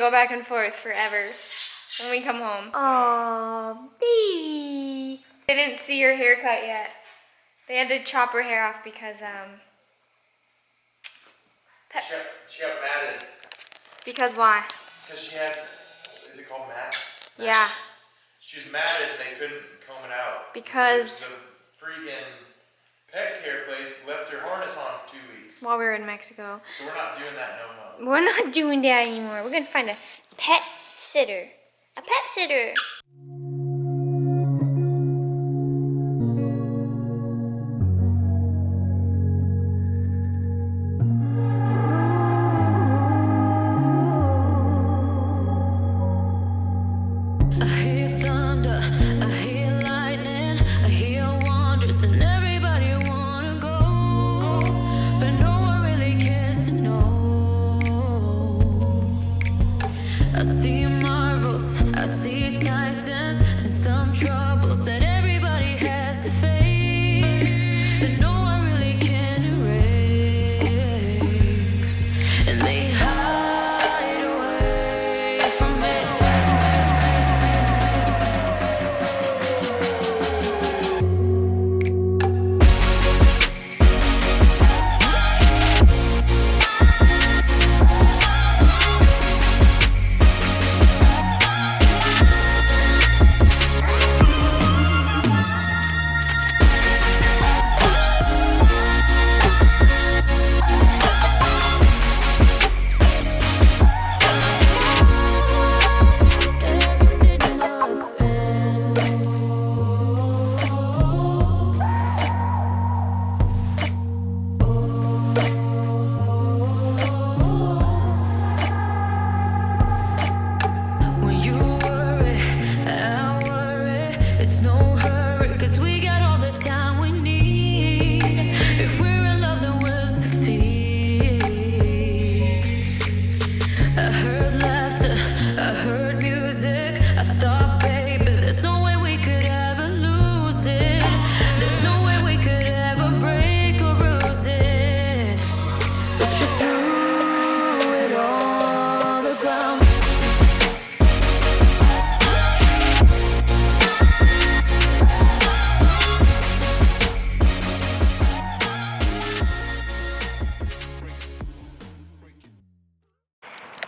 go back and forth forever when we come home. Oh, baby. They didn't see her haircut yet. They had to chop her hair off because, She got matted. Because why? Because she had, is it called mat? Yeah. She was matted and they couldn't comb it out. Because the freaking pet care place left her harness on for 2 weeks. While we were in Mexico. So we're not doing that no more. We're not doing that anymore. We're gonna find a pet sitter. A pet sitter.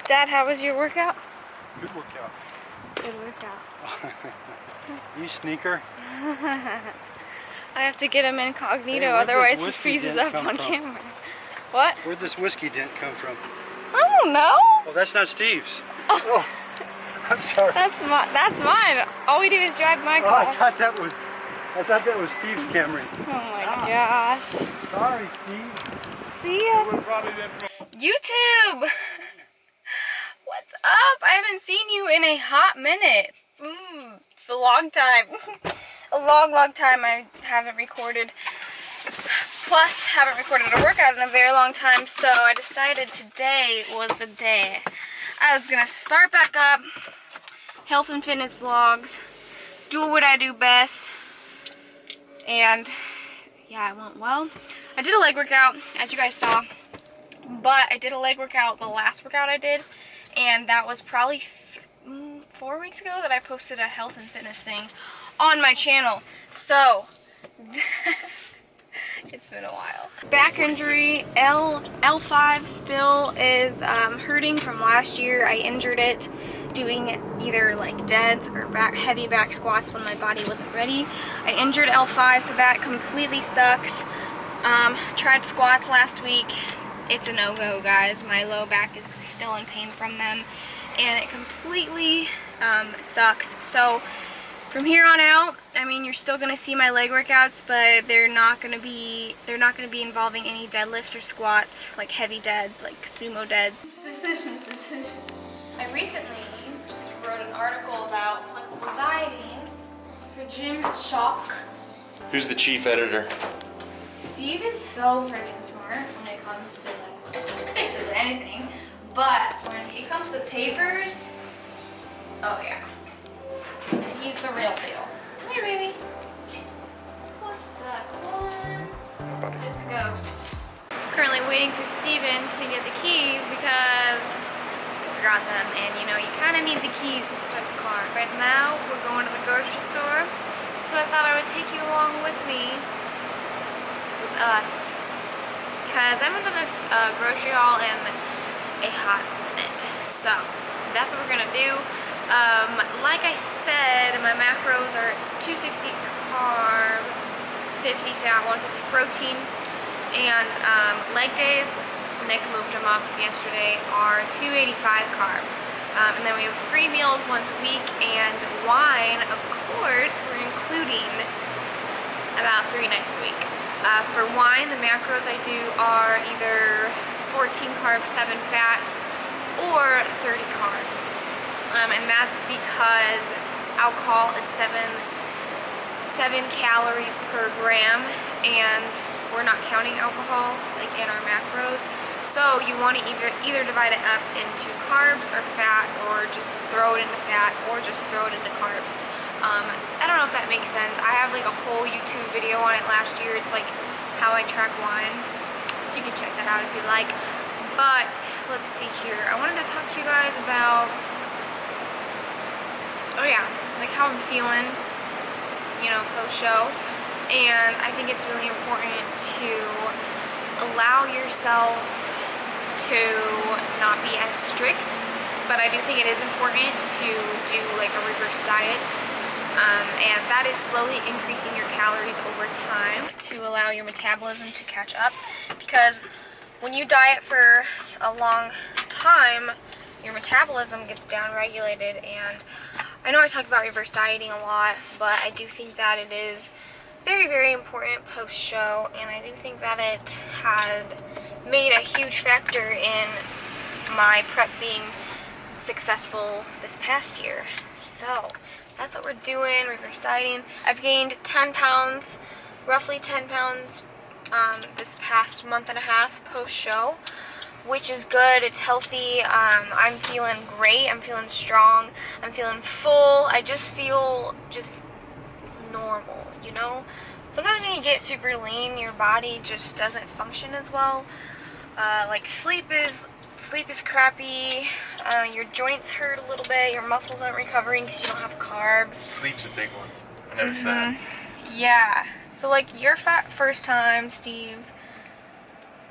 Dad, how was your workout? Good workout. Good workout. You sneaker. I have to get him incognito, Hey, otherwise he freezes up on camera. What? Where'd this whiskey dent come from? I don't know. Oh, that's not Steve's. Oh, I'm sorry. That's mine. All we do is drive my Oh, car. I thought that was Steve's Camry. Oh my gosh. Sorry, Steve. See ya. YouTube. What's up? I haven't seen you in a hot minute. It's a long time. A long time I haven't recorded. Plus, haven't recorded a workout in a very long time, so I decided today was the day. I was gonna start back up, health and fitness vlogs, do what I do best, and yeah, it went well. I did a leg workout, as you guys saw, but I did a leg workout the last workout I did, and that was probably 4 weeks ago that I posted a health and fitness thing on my channel. So it's been a while. Back injury, L5 still is hurting from last year. I injured it doing either like deads or heavy back squats when my body wasn't ready. I injured L5, so that completely sucks. Tried squats last week. It's a no-go, guys. My low back is still in pain from them, and it completely sucks. So from here on out, I mean, you're still gonna see my leg workouts, but they're not gonna be involving any deadlifts or squats, like heavy deads, like sumo deads. Decisions. I recently just wrote an article about flexible dieting for Gym Shock. Who's the chief editor? Steve is so freaking smart when it comes to like basically anything, but when it comes to papers, oh yeah. He's the real deal. Come here, baby. Put that one. It's a ghost. Currently waiting for Steven to get the keys because it's forgot them, and you know, you kind of need the keys to start the car. Right now, we're going to the grocery store, so I thought I would take you along with me, with us, because I haven't done a grocery haul in a hot minute, so that's what we're gonna do. Like I said, my macros are 260 carb, 50 fat, 150 protein, and leg days, Nick moved them up yesterday, are 285 carb. And then we have free meals once a week, and wine, of course, we're including about 3 nights a week. For wine, the macros I do are either 14 carb, 7 fat, or 30 carb. And that's because alcohol is 7 calories per gram, and we're not counting alcohol like in our macros. So you want to either divide it up into carbs or fat, or just throw it into fat, or just throw it into carbs. I don't know if that makes sense. I have like a whole YouTube video on it last year. It's like how I track wine, so you can check that out if you like. But let's see here. I wanted to talk to you guys about, oh yeah, like how I'm feeling, you know, post-show. And I think it's really important to allow yourself to not be as strict, but I do think it is important to do like a reverse diet, and that is slowly increasing your calories over time to allow your metabolism to catch up, because when you diet for a long time, your metabolism gets down-regulated. And I know I talk about reverse dieting a lot, but I do think that it is very, very important post-show, and I do think that it had made a huge factor in my prep being successful this past year. So that's what we're doing, reverse dieting. I've gained 10 pounds, roughly 10 pounds this past month and a half post-show, which is good. It's healthy. I'm feeling great. I'm feeling strong. I'm feeling full. I just feel just normal, you know? Sometimes when you get super lean, your body just doesn't function as well. Like sleep is crappy. Your joints hurt a little bit. Your muscles aren't recovering because you don't have carbs. Sleep's a big one. I noticed that. Yeah. So like your first time, Steve,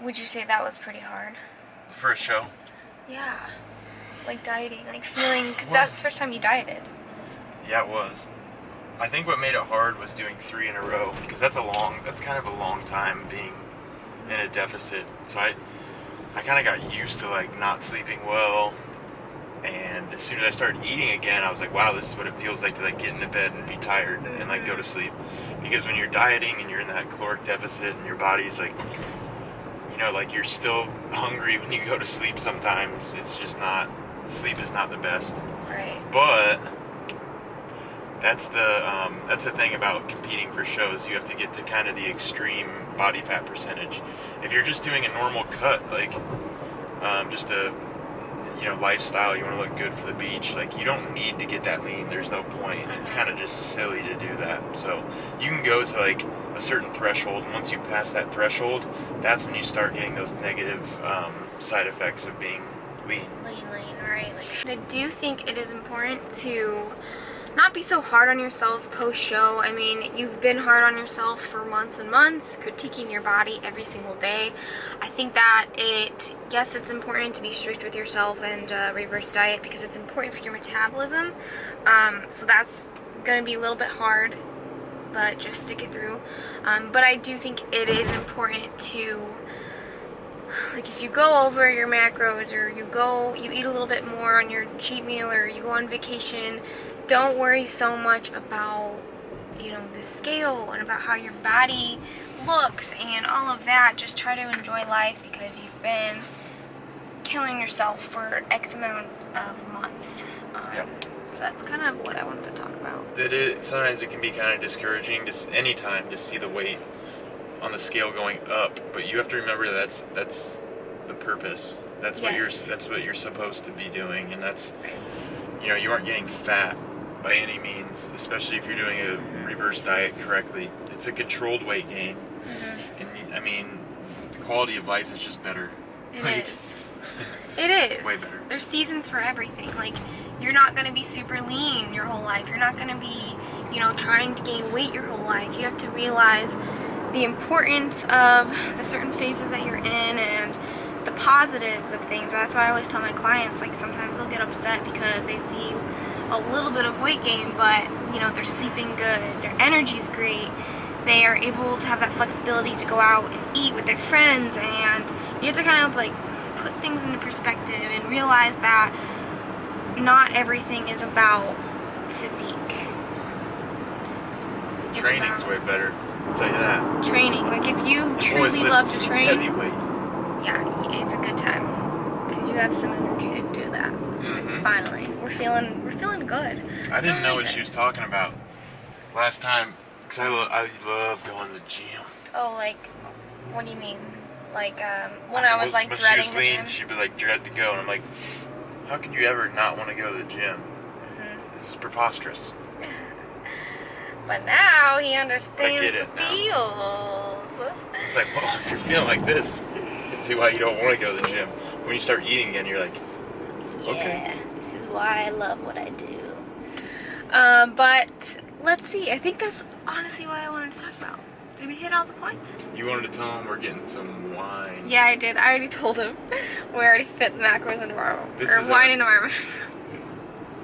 would you say that was pretty hard? The first show. Yeah. Like dieting, like feeling, because that's the first time you dieted. Yeah, it was. I think what made it hard was doing 3 in a row, because that's kind of a long time being in a deficit. So I kind of got used to like not sleeping well, and as soon as I started eating again, I was like, wow, this is what it feels like to like get into bed and be tired and like go to sleep. Because when you're dieting and you're in that caloric deficit and your body's like, you know, like you're still hungry when you go to sleep sometimes. It's just not, sleep is not the best. Right. But that's the thing about competing for shows. You have to get to kind of the extreme body fat percentage. If you're just doing a normal cut, like just a, you know, lifestyle, you want to look good for the beach, like you don't need to get that lean. There's no point. It's kind of just silly to do that. So you can go to like a certain threshold, and once you pass that threshold, that's when you start getting those negative side effects of being lean. Lean, right? Like, I do think it is important to not be so hard on yourself post-show. I mean, you've been hard on yourself for months and months, critiquing your body every single day. I think that yes, it's important to be strict with yourself and reverse diet, because it's important for your metabolism. So that's going to be a little bit hard, but just stick it through. But I do think it is important to, like, if you go over your macros, or you eat a little bit more on your cheat meal, or you go on vacation, don't worry so much about, you know, the scale and about how your body looks and all of that. Just try to enjoy life, because you've been killing yourself for X amount of months. So that's kind of what I wanted to talk about. Sometimes it can be kind of discouraging anytime to see the weight on the scale going up, but you have to remember that's the purpose. That's what you're supposed to be doing, and that's, you know, you aren't getting fat by any means, especially if you're doing a reverse diet correctly. It's a controlled weight gain, and I mean, the quality of life is just better. It is. It is. It's way better. There's seasons for everything. Like, you're not going to be super lean your whole life. You're not going to be, you know, trying to gain weight your whole life. You have to realize the importance of the certain phases that you're in and the positives of things. That's why I always tell my clients, like, sometimes they'll get upset because they see a little bit of weight gain, but, you know, they're sleeping good, their energy's great, they are able to have that flexibility to go out and eat with their friends, and you have to kind of, like, put things into perspective and realize that not everything is about physique. Training's way better, I'll tell you that. Training, like, if you Boys truly lift love to train, heavyweight. yeah, it's a good time because you have some energy to do that. Finally, we're feeling good. I didn't know what she was talking about last time, because I love going to the gym. Oh, like, what do you mean? Like, when I was like when dreading she was the lean, gym? she'd be like, dread to go, and I'm like, how could you ever not want to go to the gym? This is preposterous. But now he understands get the it now. feels. It's like, well, if you're feeling like this, you can see why you don't want to go to the gym. When you start eating again, you're like, Yeah, okay. this is why I love what I do. But let's see. I think that's honestly what I wanted to talk about. Did we hit all the points? You wanted to tell him we're getting some wine. Yeah, I did. I already told him. We already fit the macros into our This wine is into our.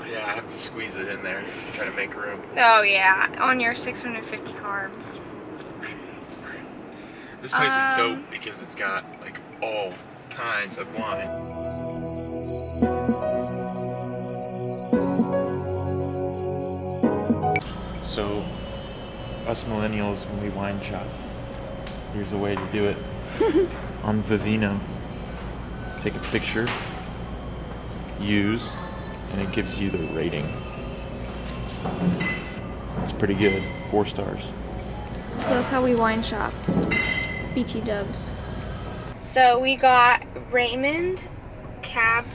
Yeah, I have to squeeze it in there, try to make room. Oh yeah, on your 650 carbs. It's fine. It's fine. This place is dope because it's got like all kinds of wine. So, us millennials, when we wine shop, here's a way to do it. On Vivino, take a picture, use, and it gives you the rating. It's pretty good, 4 stars. So that's how we wine shop. BT dubs. So we got Raymond Cab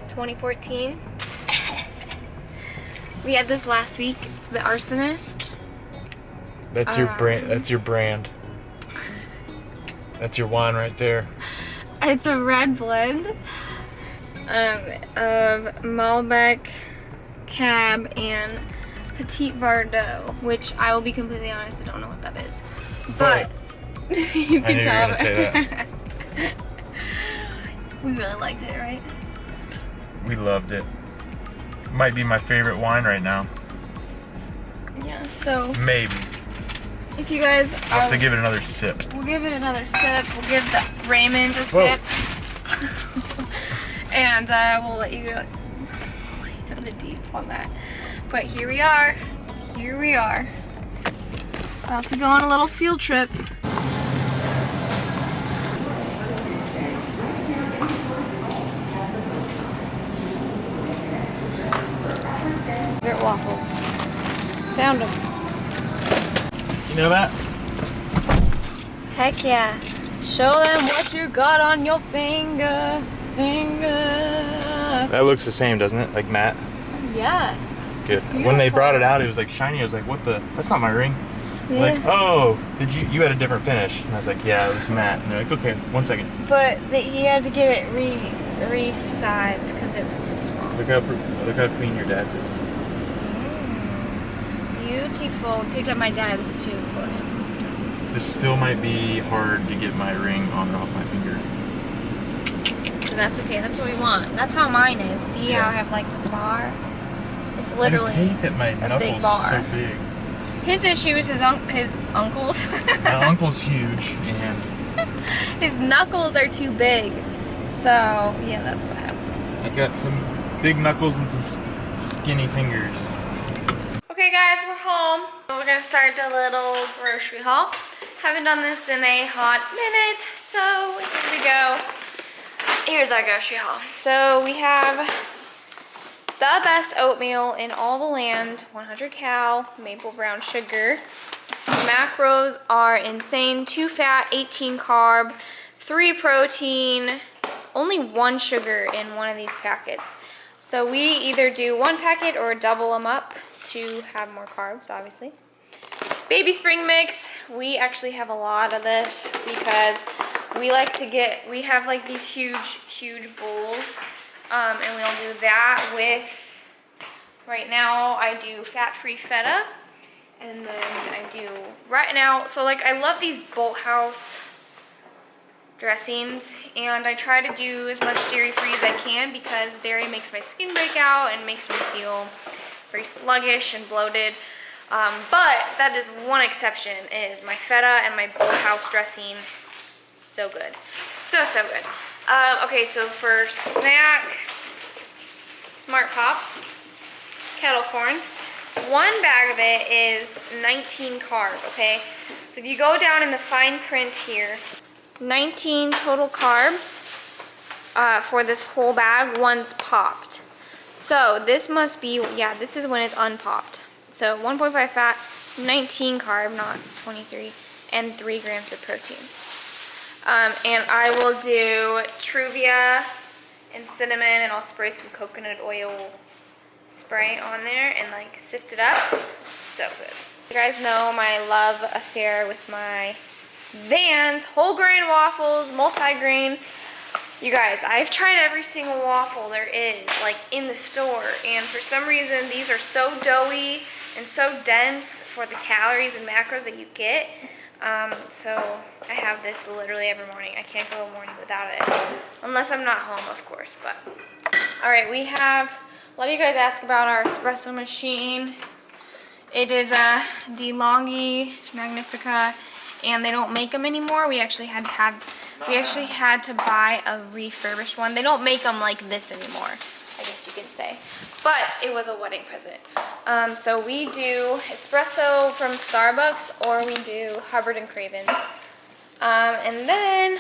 2014. We had this last week. It's the Arsonist. That's your brand. That's your brand. That's your wine right there. It's a red blend of Malbec, Cab, and Petit Verdot, which I will be completely honest, I don't know what that is. But you can I knew you were tell. gonna say that. We really liked it, right? We loved it. Might be my favorite wine right now. Yeah, so Maybe. if you guys I'll have to give it another sip. we'll give it another sip. We'll give the Raymond a Whoa. sip. And we'll let you know the deets on that. But here we are. Here we are. About to go on a little field trip. Favorite waffles. Found them. You know that? Heck yeah. Show them what you got on your finger. That looks the same, doesn't it? Like matte? Yeah. Good. When they brought it out, it was like shiny. I was like, what the? That's not my ring. They're like, oh, did you had a different finish? And I was like, yeah, it was matte. And they're like, okay, 1 second. But he had to get it resized because it was too small. Look how clean your dad's is. Beautiful. We picked up my dad's too for him. This still might be hard to get my ring on and off my finger. But that's okay. That's what we want. That's how mine is. See how I have like this bar? It's I literally just hate that my a knuckles big are bar. so big. His issue is his uncles. My uncle's huge, and His knuckles are too big. So yeah, that's what happens. I've got some big knuckles and some skinny fingers. Okay guys, we're home. We're gonna start a little grocery haul. Haven't done this in a hot minute, so here we go. Here's our grocery haul. So we have the best oatmeal in all the land, 100 cal, maple brown sugar. Macros are insane, 2 fat, 18 carb, 3 protein, only 1 sugar in one of these packets. So we either do 1 packet or double them up to have more carbs, obviously. Baby spring mix, we actually have a lot of this because we have like these huge bowls, and we'll do that with, right now I do fat-free feta, and then I do, right now, so like I love these Bolthouse dressings, and I try to do as much dairy-free as I can because dairy makes my skin break out and makes me feel very sluggish and bloated. But that is one exception, is my feta and my Bolthouse dressing. So good. So good. Okay, so for snack, Smart Pop, kettle corn. One bag of it is 19 carb, okay? So if you go down in the fine print here, 19 total carbs for this whole bag once popped. So this must be, yeah, this is when it's unpopped. So 1.5 fat, 19 carb, not 23, and 3 grams of protein. And I will do Truvia and cinnamon, and I'll spray some coconut oil spray on there and like sift it up. So good. You guys know my love affair with my Vans whole grain waffles, multi-grain. You guys, I've tried every single waffle there is, like in the store, and for some reason these are so doughy and so dense for the calories and macros that you get. So I have this literally every morning. I can't go a morning without it, unless I'm not home, of course. But all right, we have, a lot of you guys ask about our espresso machine. It is a DeLonghi Magnifica, and they don't make them anymore. We actually had to buy a refurbished one. They don't make them like this anymore, I guess you can say. But it was a wedding present. So we do espresso from Starbucks, or we do Hubbard and Cravens. And then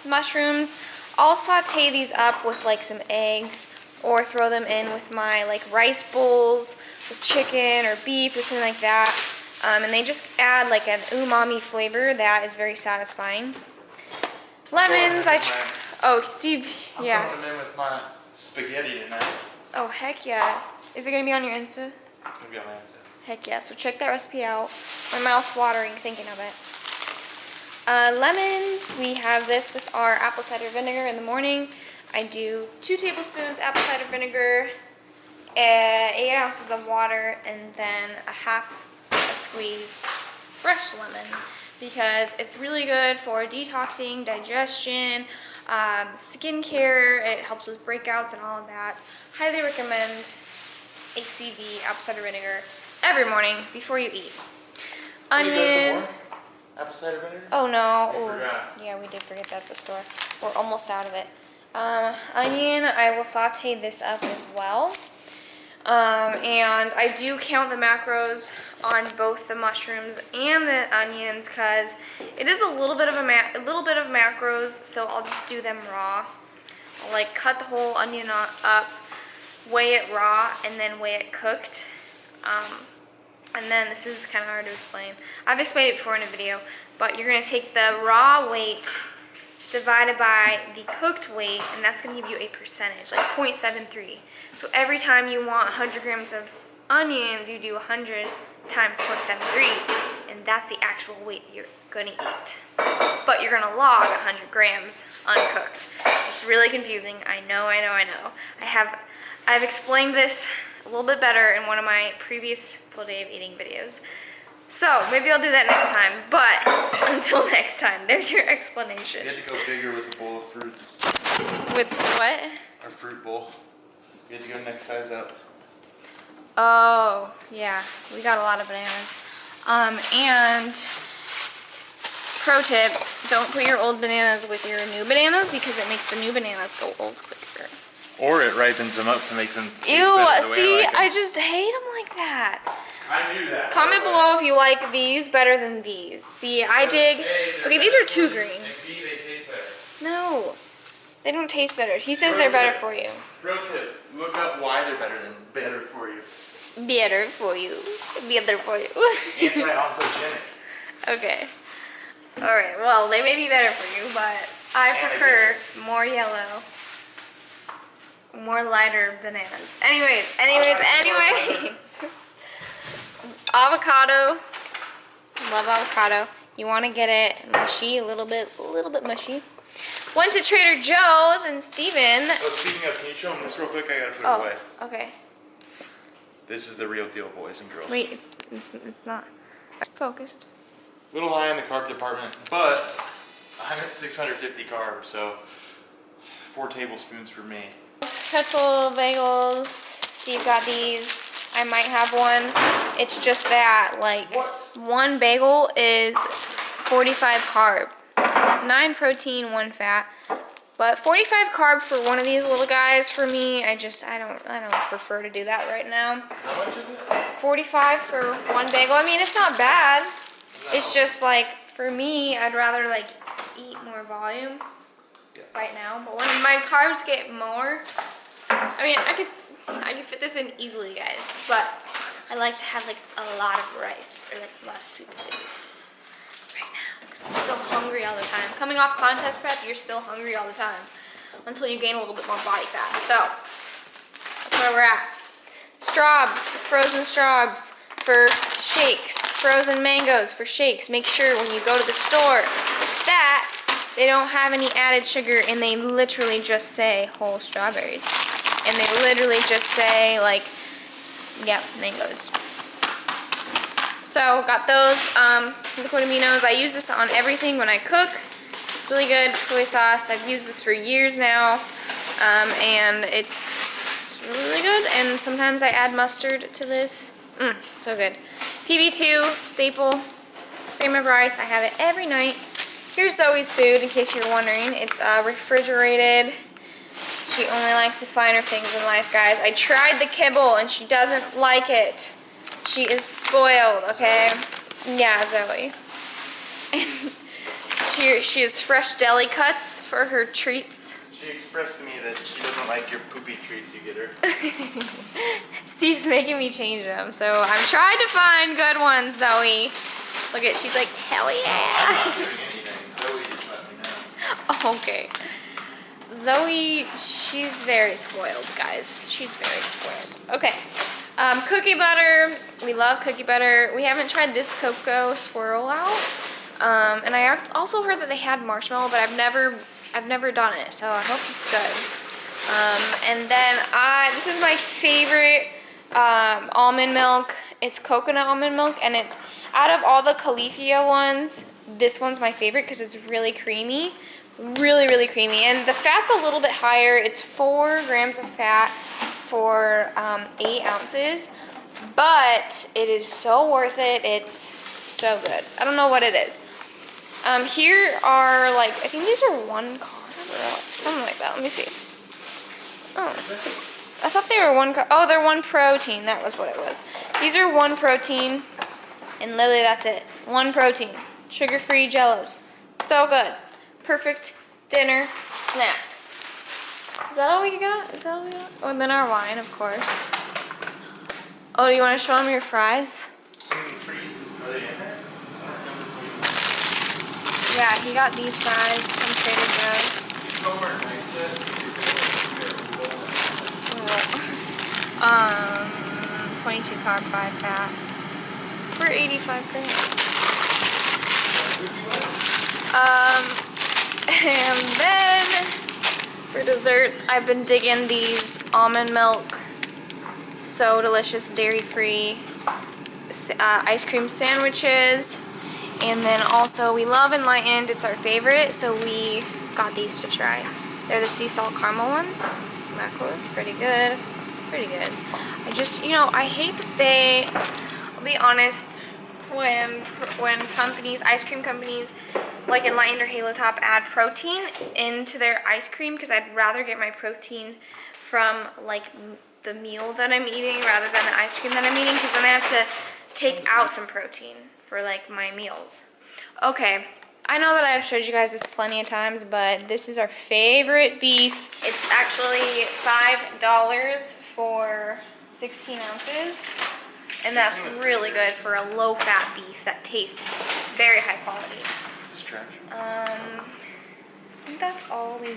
mushrooms. I'll saute these up with like some eggs, or throw them in with my like rice bowls with chicken or beef or something like that. And they just add like an umami flavor that is very satisfying. Lemons, oh, Steve, yeah. I'm throwing them in with my spaghetti tonight. Oh, heck yeah. Is it going to be on your Insta? It's going to be on my Insta. Heck yeah, so check that recipe out. My mouth's watering thinking of it. Lemons, we have this with our apple cider vinegar in the morning. I do 2 tablespoons apple cider vinegar, 8 ounces of water, and then a squeezed fresh lemon, because it's really good for detoxing, digestion, skincare. It helps with breakouts and all of that. Highly recommend ACV, apple cider vinegar, every morning before you eat. Onion. Apple cider vinegar? Oh no. We forgot. Yeah, we did forget that at the store. We're almost out of it. Onion, I will saute this up as well. And I do count the macros on both the mushrooms and the onions, because it is a little bit of macros, so I'll just do them raw. I'll like cut the whole onion up, weigh it raw, and then weigh it cooked. And then this is kind of hard to explain. I've explained it before in a video, but you're going to take the raw weight divided by the cooked weight, and that's going to give you a percentage, like 0.73. So every time you want 100 grams of onions, you do 100 times 0.73, and that's the actual weight that you're going to eat. But you're going to log 100 grams uncooked. It's really confusing. I know. I've explained this a little bit better in one of my previous full day of eating videos. So maybe I'll do that next time, but until next time, there's your explanation. You had to go bigger with the bowl of fruits. With what? Our fruit bowl. You had to go next size up. Oh, yeah, we got a lot of bananas. And pro tip, don't put your old bananas with your new bananas, because it makes the new bananas go old quicker. Or it ripens them up to make them taste Ew, better the way see, I like them. I just hate them like that. I knew that. Comment below if you like these better than these. See, I dig. Okay, these are too green. They taste better. No, they don't taste better. He says they're better for you. Pro tip, look up why they're better for you. Better for you. Better for you. Anti-oncogenic. Okay. Alright, well, they may be better for you, but I prefer more yellow, more lighter bananas. Anyways. Avocado. Love avocado. You want to get it mushy, a little bit mushy. Went to Trader Joe's and Steven. Oh, speaking of, can you show them this real quick? I gotta put it away. Okay. This is the real deal, boys and girls. Wait, it's not focused. A little high in the carb department, but I'm at 650 carbs, so 4 tablespoons for me. Pretzel bagels. Steve got these. I might have one. It's just that, like, one bagel is 45 carb. 9 protein, 1 fat. But 45 carb for one of these little guys for me, I don't prefer to do that right now. How much is it? 45 for one bagel. I mean, it's not bad. No. It's just like, for me, I'd rather like eat more volume right now. But when my carbs get more, I mean, I could fit this in easily, guys. But I like to have like a lot of rice or like a lot of sweet potatoes right now because I'm still hungry all the time. Coming off contest prep, you're still hungry all the time until you gain a little bit more body fat. So that's where we're at. Straws, frozen straws for shakes, frozen mangoes for shakes. Make sure when you go to the store that they don't have any added sugar and they literally just say whole strawberries. And they literally just say like, yep, mangoes. So got those liquid aminos. I use this on everything when I cook. It's really good. Soy sauce. I've used this for years now, and it's really good. And sometimes I add mustard to this. So good. PB2 staple cream of rice. I have it every night. Here's Zoe's food, in case you're wondering. It's refrigerated. She only likes the finer things in life, guys. I tried the kibble and she doesn't like it. She is spoiled, okay? Yeah, Zoe. She has fresh deli cuts for her treats. She expressed to me that she doesn't like your poopy treats you get her. Steve's making me change them, so I'm trying to find good ones, Zoe. Look at, she's like, hell yeah. I'm not doing anything. Zoe just let me know. Okay. Zoe, she's very spoiled, guys. She's very spoiled. Okay. Cookie butter. We love cookie butter. We haven't tried this cocoa swirl out. And I also heard that they had marshmallow, but I've never done it, so I hope it's good. And then this is my favorite almond milk. It's coconut almond milk, and out of all the Califia ones, this one's my favorite because it's really creamy. Really, really creamy. And the fat's a little bit higher. It's 4 grams of fat for 8 ounces. But it is so worth it. It's so good. I don't know what it is. Here are like, I think these are 1 carb or something like that. Let me see. Oh, I thought they were 1 carb. Oh, they're 1 protein. That was what it was. These are 1 protein. And literally that's it. 1 protein. Sugar-free Jellos. So good. Perfect dinner snack. Is that all we got? Is that all we got? Oh, and then our wine, of course. Oh, do you want to show them your fries? Are they in there? Yeah, he got these fries from Trader Joe's. 22 carb, 5 fat. For 85 grams. And then for dessert, I've been digging these almond milk, so delicious, dairy-free ice cream sandwiches. And then also, we love Enlightened. It's our favorite, so we got these to try. They're the sea salt caramel ones. Macros, pretty good. Pretty good. I just, I hate that I'll be honest, when companies, ice cream companies, like Enlightened or Halo Top, add protein into their ice cream, because I'd rather get my protein from like the meal that I'm eating rather than the ice cream that I'm eating, because then I have to take out some protein for like my meals. Okay, I know that I've showed you guys this plenty of times, but this is our favorite beef. It's actually $5 for 16 ounces. And that's really good for a low-fat beef that tastes very high quality. I think that's all we...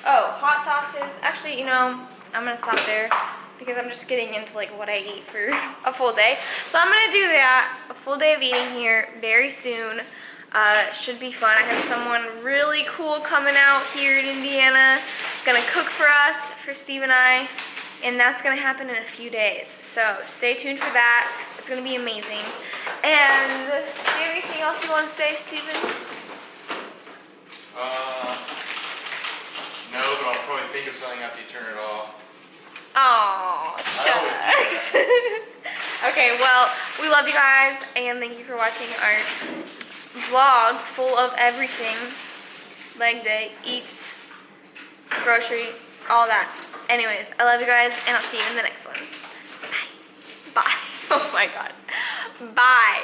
Oh, hot sauces. Actually, I'm going to stop there. because I'm just getting into like what I eat for a full day. So I'm gonna do that, a full day of eating here very soon. Should be fun. I have someone really cool coming out here in Indiana, gonna cook for us, for Steve and I, and that's gonna happen in a few days. So stay tuned for that. It's gonna be amazing. And do you have anything else you want to say, Steven? No, but I'll probably think of something after you turn it off. Oh, shucks. Okay, well, we love you guys, and thank you for watching our vlog full of everything. Leg day, eats, grocery, all that. Anyways, I love you guys, and I'll see you in the next one. Bye. Bye. Oh my god. Bye.